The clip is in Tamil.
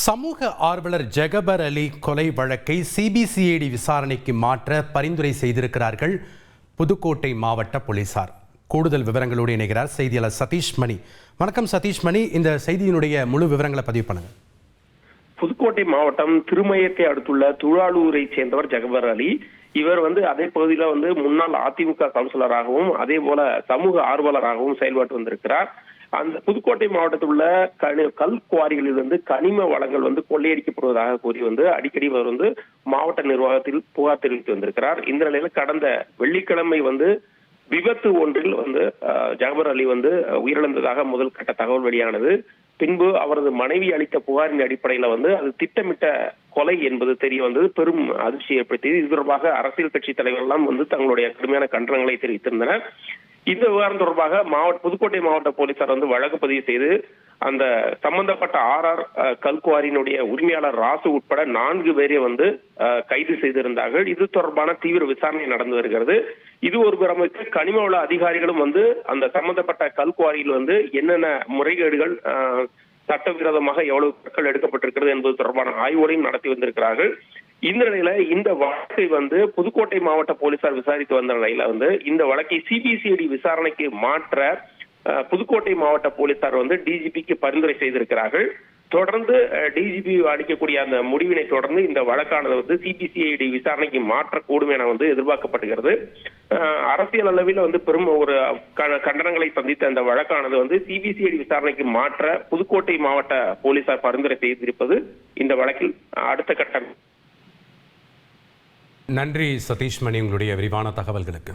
சமூக ஆர்வலர் ஜகபர் அலி கொலை வழக்கை சிபிசிஐடி விசாரணைக்கு மாற்ற பரிந்துரை செய்திருக்கிறார்கள் புதுக்கோட்டை மாவட்ட போலீசார். கூடுதல் விவரங்களோடு இணைகிறார் செய்தியாளர் சதீஷ் மணி. வணக்கம் சதீஷ் மணி, இந்த செய்தியினுடைய முழு விவரங்களை பதிவு பண்ணுங்க. புதுக்கோட்டை மாவட்டம் திருமயத்தை அடுத்துள்ள துழாலூரை சேர்ந்தவர் ஜகபர் அலி. இவர் அதே பகுதியில முன்னாள் அதிமுக கவுன்சிலராகவும் அதே போல சமூக ஆர்வலராகவும் செயல்பட்டு வந்திருக்கிறார். அந்த புதுக்கோட்டை மாவட்டத்தில் உள்ள கல் குவாரிகளில் கனிம வளங்கள் கொள்ளையடிக்கப்படுவதாக கூறி அடிக்கடி அவர் மாவட்ட நிர்வாகத்தில் புகார் தெரிவித்து வந்திருக்கிறார். இந்த நிலையில கடந்த வெள்ளிக்கிழமை விபத்து ஒன்றில் ஜகபர் அலி உயிரிழந்ததாக முதல் கட்ட தகவல் வெளியானது. பின்பு அவரது மனைவி அளித்த புகாரின் அடிப்படையில அது திட்டமிட்ட கொலை என்பது தெரிய வந்தது. பெரும் அதிர்ச்சி ஏற்படுத்தியது. இது தொடர்பாக அரசியல் கட்சி தலைவர்கள் எல்லாம் தங்களுடைய கடுமையான கண்டனங்களை தெரிவித்திருந்தனர். இந்த விவகாரம் தொடர்பாக புதுக்கோட்டை மாவட்ட போலீசார் வழக்கு பதிவு செய்து அந்த சம்பந்தப்பட்ட கல்குவாரியினுடைய உரிமையாளர் ராசு உட்பட 4 பேரை கைது செய்திருந்தார்கள். இது தொடர்பான தீவிர விசாரணை நடந்து வருகிறது. இது ஒரு புறமைக்கு கனிம வள அதிகாரிகளும் அந்த சம்பந்தப்பட்ட கல்குவாரியில் என்னென்ன முறைகேடுகள் சட்டவிரோதமாக எவ்வளவு பொருட்கள் எடுக்கப்பட்டிருக்கிறது என்பது தொடர்பான ஆய்வுகளையும் நடத்தி வந்திருக்கிறார்கள். இந்த நிலையில இந்த வழக்கை புதுக்கோட்டை மாவட்ட போலீசார் விசாரித்து வந்த நிலையில இந்த வழக்கை சிபிசிஐடி விசாரணைக்கு மாற்ற புதுக்கோட்டை மாவட்ட போலீசார் டிஜிபிக்கு பரிந்துரை செய்திருக்கிறார்கள். தொடர்ந்து டிஜிபி அளிக்கக்கூடிய அந்த முடிவினை தொடர்ந்து இந்த வழக்கானது சிபிசிஐடி விசாரணைக்கு மாற்றக்கூடும் என எதிர்பார்க்கப்படுகிறது. அரசியல் அளவில் பெரும் ஒரு கண்டனங்களை சந்தித்த இந்த வழக்கானது சிபிசிஐடி விசாரணைக்கு மாற்ற புதுக்கோட்டை மாவட்ட போலீசார் பரிந்துரை செய்திருப்பது இந்த வழக்கில் அடுத்த கட்டம். நன்றி சதீஷ் மணி, உங்களுடைய விரிவான தகவல்களுக்கு.